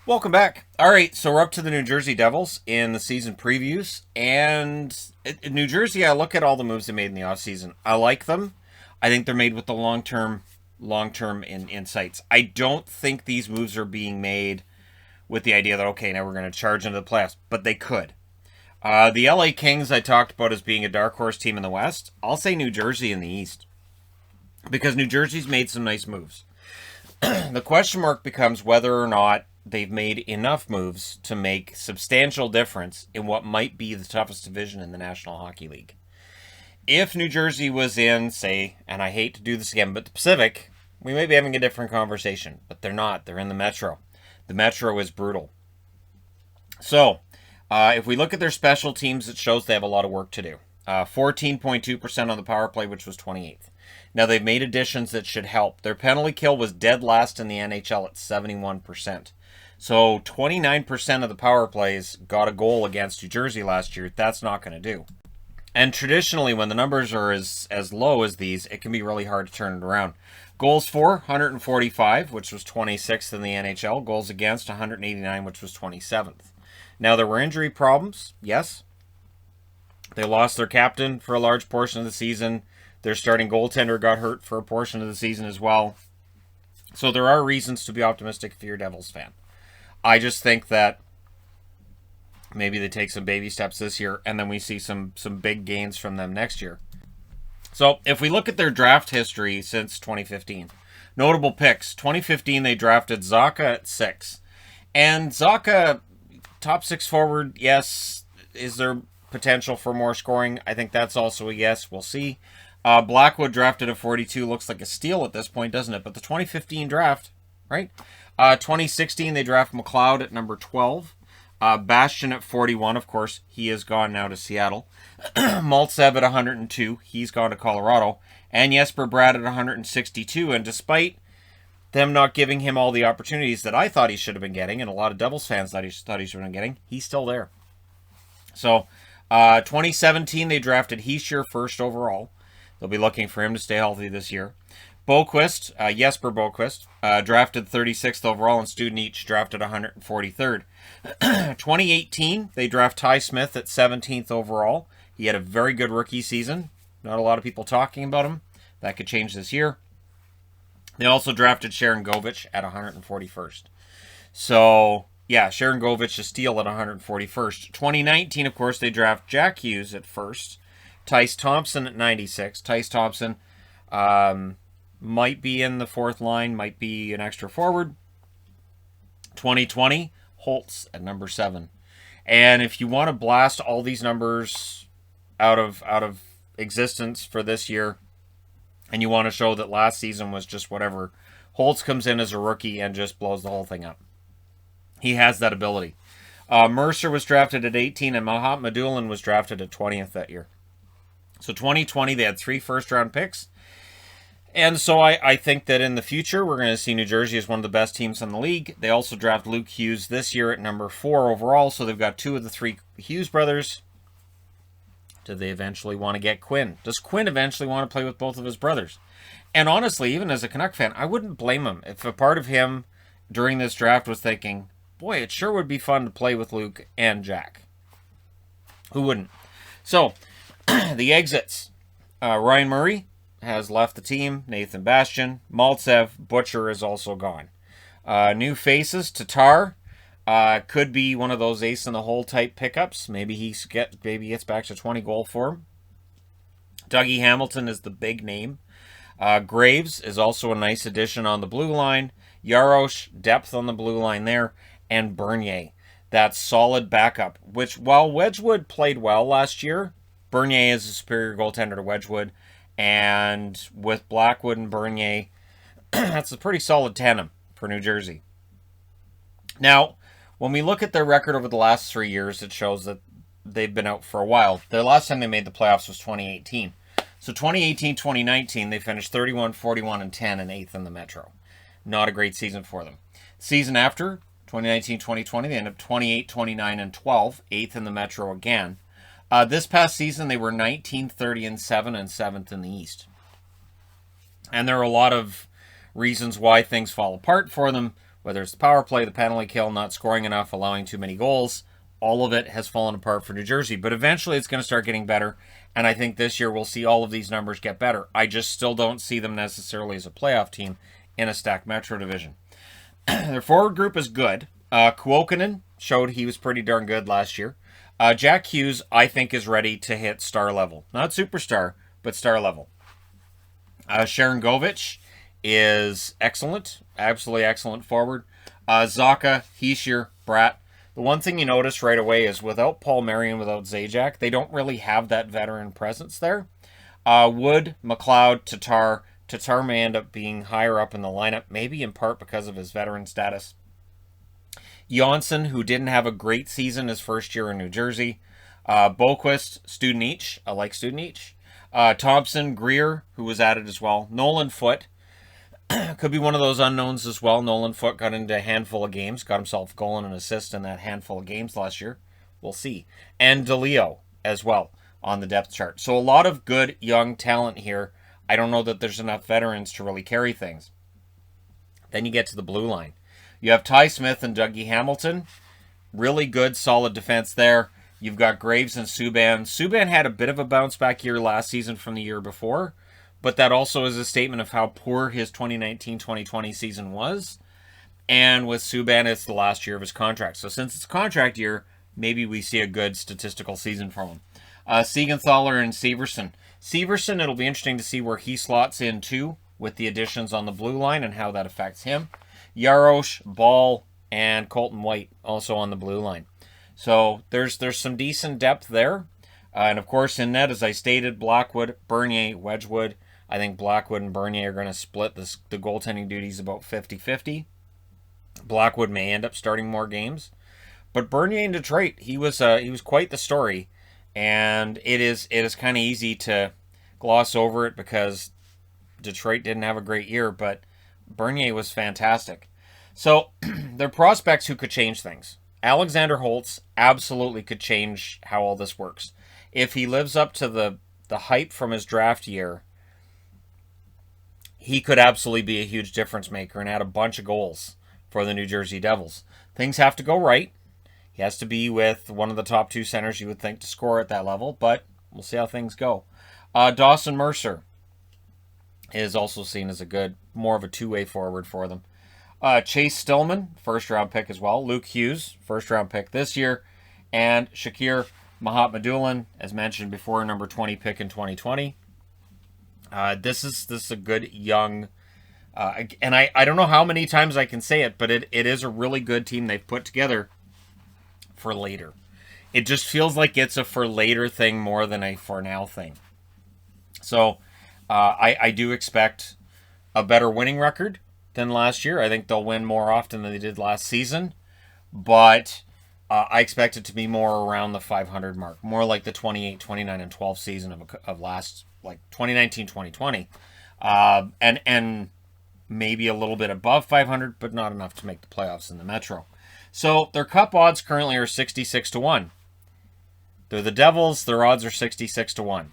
Welcome back. All right, so we're up to the New Jersey Devils in the season previews. And in New Jersey, I look at all the moves they made in the offseason. I like them. I think they're made with the long-term in insights. I don't think these moves are being made with the idea that, okay, now we're going to charge into the playoffs. But they could. The LA Kings I talked about as being a dark horse team in the West. I'll say New Jersey in the East. Because New Jersey's made some nice moves. The question mark becomes whether or not they've made enough moves to make substantial difference in what might be the toughest division in the National Hockey League. If New Jersey was in, say, and I hate to do this again, but the Pacific, we may be having a different conversation, but they're not. They're in the Metro. The Metro is brutal. So, if we look at their special teams, it shows they have a lot of work to do. 14.2% on the power play, which was 28th. Now, they've made additions that should help. Their penalty kill was dead last in the NHL at 71%. So 29% of the power plays got a goal against New Jersey last year. That's not going to do. And traditionally, when the numbers are as low as these, it can be really hard to turn it around. Goals for, 145, which was 26th in the NHL. Goals against, 189, which was 27th. Now, there were injury problems, yes. They lost their captain for a large portion of the season. Their starting goaltender got hurt for a portion of the season as well. So there are reasons to be optimistic if you're a Devils fan. I just think that maybe they take some baby steps this year, and then we see some big gains from them next year. So if we look at their draft history since 2015, notable picks. 2015, they drafted Zacha at 6. And Zacha, top 6 forward, yes. Is there potential for more scoring? I think that's also a yes. We'll see. Blackwood drafted at 42. Looks like a steal at this point, doesn't it? But the 2015 draft, right? 2016, they draft McLeod at number 12. Bastian at 41, of course. He is gone now to Seattle. Maltsev at 102. He's gone to Colorado. And Jesper Bratt at 162. And despite them not giving him all the opportunities that I thought he should have been getting, and a lot of Devils fans thought he should have been getting, he's still there. So, 2017, they drafted Hischier first overall. They'll be looking for him to stay healthy this year. Boquist, Jesper Boquist, drafted 36th overall, and Studenic drafted 143rd. 2018, they draft Ty Smith at 17th overall. He had a very good rookie season. Not a lot of people talking about him. That could change this year. They also drafted Sharon Govich at 141st. So, yeah, Sharon Govich, a steal at 141st. 2019, of course, they draft Jack Hughes at first. Tice Thompson at 96. Tice Thompson might be in the fourth line, might be an extra forward. 2020, Holtz at number 7. And if you want to blast all these numbers out of existence for this year, and you want to show that last season was just whatever, Holtz comes in as a rookie and just blows the whole thing up. He has that ability. Mercer was drafted at 18, and Mahatma Doolan was drafted at 20th that year. So 2020, they had 3 first-round picks. And so I think that in the future, we're going to see New Jersey as one of the best teams in the league. They also draft Luke Hughes this year at number 4 overall. So they've got 2 of the 3 Hughes brothers. Do they eventually want to get Quinn? Does Quinn eventually want to play with both of his brothers? And honestly, even as a Canuck fan, I wouldn't blame him if a part of him during this draft was thinking, boy, it sure would be fun to play with Luke and Jack. Who wouldn't? So, the exits. Ryan Murray has left the team. Nathan Bastian. Maltsev. Butcher is also gone. New faces. Tatar. Could be one of those ace-in-the-hole type pickups. Maybe he gets back to 20 goal form. Dougie Hamilton is the big name. Graves is also a nice addition on the blue line. Yarosh, depth on the blue line there. And Bernier. That solid backup. Which, while Wedgwood played well last year, Bernier is a superior goaltender to Wedgwood. And with Blackwood and Bernier, that's a pretty solid tandem for New Jersey. Now, when we look at their record over the last 3 years, it shows that they've been out for a while. The last time they made the playoffs was 2018. So 2018-2019, they finished 31, 41, and 10 and 8th in the Metro. Not a great season for them. Season after, 2019-2020, they ended up 28, 29, and 12, 8th in the Metro again. This past season, they were 19, 30, and 7, and 7th in the East. And there are a lot of reasons why things fall apart for them, whether it's the power play, the penalty kill, not scoring enough, allowing too many goals, all of it has fallen apart for New Jersey. But eventually it's going to start getting better, and I think this year we'll see all of these numbers get better. I just still don't see them necessarily as a playoff team in a stacked Metro division. Their forward group is good. Kuokkanen showed he was pretty darn good last year. Jack Hughes, I think, is ready to hit star level. Not superstar, but star level. Sharon Govich is excellent. Absolutely excellent forward. Zaka, Hischier, Bratt. The one thing you notice right away is without Paul Marion, without Zajac, they don't really have that veteran presence there. Wood, McLeod, Tatar. Tatar may end up being higher up in the lineup, maybe in part because of his veteran status. Jonsson, who didn't have a great season his first year in New Jersey. Boquist, Studenic. I like Studenic. Thompson, Greer, who was added as well. Nolan Foote. Could be one of those unknowns as well. Nolan Foote got into a handful of games. Got himself a goal and an assist in that handful of games last year. We'll see. And DeLeo as well on the depth chart. So a lot of good young talent here. I don't know that there's enough veterans to really carry things. Then you get to the blue line. You have Ty Smith and Dougie Hamilton. Really good, solid defense there. You've got Graves and Subban. Subban had a bit of a bounce-back year last season from the year before, but that also is a statement of how poor his 2019-2020 season was. And with Subban, it's the last year of his contract. So since it's contract year, maybe we see a good statistical season from him. Siegenthaler and Severson. Severson, it'll be interesting to see where he slots in too with the additions on the blue line and how that affects him. Yarosh, Ball, and Colton White also on the blue line. So there's some decent depth there. And of course in net, as I stated, Blackwood, Bernier, Wedgwood. I think Blackwood and Bernier are going to split the goaltending duties about 50-50. Blackwood may end up starting more games. But Bernier in Detroit, he was quite the story. And it is kind of easy to gloss over it because Detroit didn't have a great year, but Bernier was fantastic. So, they're prospects who could change things. Alexander Holtz absolutely could change how all this works. If he lives up to the hype from his draft year, he could absolutely be a huge difference maker and add a bunch of goals for the New Jersey Devils. Things have to go right. He has to be with one of the top two centers you would think to score at that level, but we'll see how things go. Dawson Mercer is also seen as more of a two-way forward for them. Chase Stillman, first-round pick as well. Luke Hughes, first-round pick this year. And Shakir Mahatmadulan, as mentioned before, number 20 pick in 2020. This is a good young... and I don't know how many times I can say it, but it is a really good team they've put together for later. It just feels like it's a for later thing more than a for now thing. So... I do expect a better winning record than last year. I think they'll win more often than they did last season. But I expect it to be more around the 500 mark. More like the 28, 29, and 12 season of last, like 2019, 2020. And maybe a little bit above 500, but not enough to make the playoffs in the Metro. So their cup odds currently are 66-1. They're the Devils. Their odds are 66-1.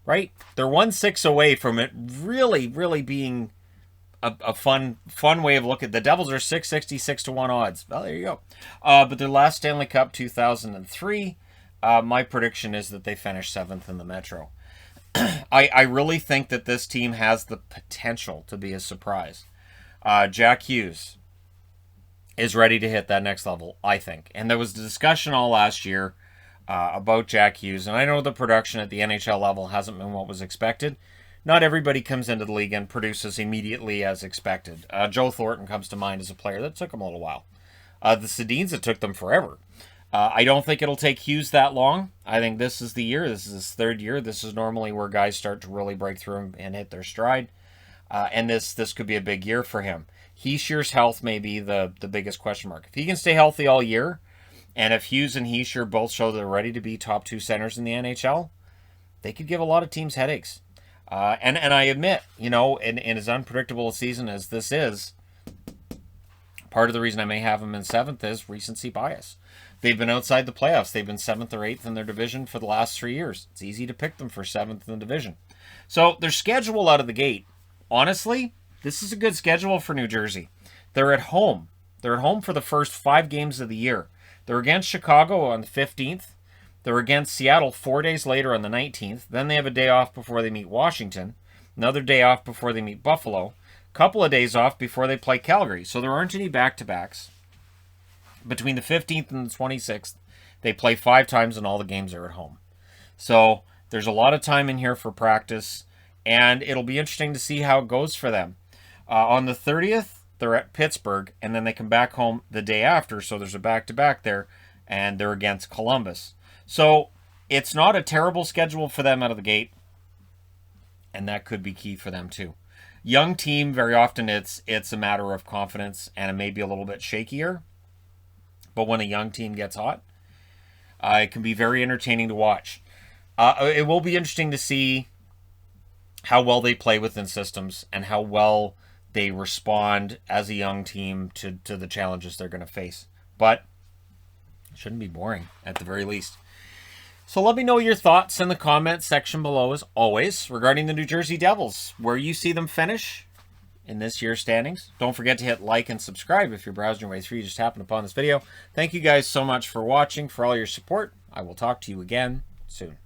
Right? They're 1-6 away from it really, really being a fun way of looking. The Devils are 666-1 odds. Well, there you go. But their last Stanley Cup, 2003, my prediction is that they finish 7th in the Metro. I really think that this team has the potential to be a surprise. Jack Hughes is ready to hit that next level, I think. And there was discussion all last year about Jack Hughes, and I know the production at the NHL level hasn't been what was expected. Not everybody comes into the league and produces immediately as expected. Joe Thornton comes to mind as a player that took him a little while. The Sedins, it took them forever. I don't think it'll take Hughes that long. I think this is the year. This is his third year. This is normally where guys start to really break through and hit their stride. And this could be a big year for him. Hischier's health may be the biggest question mark. If he can stay healthy all year, and if Hughes and Hischier both show they're ready to be top two centers in the NHL, they could give a lot of teams headaches. And I admit, in as unpredictable a season as this is, part of the reason I may have them in 7th is recency bias. They've been outside the playoffs. They've been 7th or 8th in their division for the last 3 years. It's easy to pick them for 7th in the division. So their schedule out of the gate, honestly, this is a good schedule for New Jersey. They're at home. They're at home for the first 5 games of the year. They're against Chicago on the 15th. They're against Seattle 4 days later on the 19th. Then they have a day off before they meet Washington. Another day off before they meet Buffalo. A couple of days off before they play Calgary. So there aren't any back-to-backs. Between the 15th and the 26th, they play 5 times and all the games are at home. So there's a lot of time in here for practice, and it'll be interesting to see how it goes for them. On the 30th, they're at Pittsburgh, and then they come back home the day after, so there's a back-to-back there, and they're against Columbus. So it's not a terrible schedule for them out of the gate, and that could be key for them too. Young team, very often it's a matter of confidence, and it may be a little bit shakier, but when a young team gets hot, it can be very entertaining to watch. It will be interesting to see how well they play within systems and how well they respond as a young team to the challenges they're going to face. But it shouldn't be boring, at the very least. So let me know your thoughts in the comments section below, as always, regarding the New Jersey Devils, where you see them finish in this year's standings. Don't forget to hit like and subscribe if you're browsing your way through. You just happened upon this video. Thank you guys so much for watching, for all your support. I will talk to you again soon.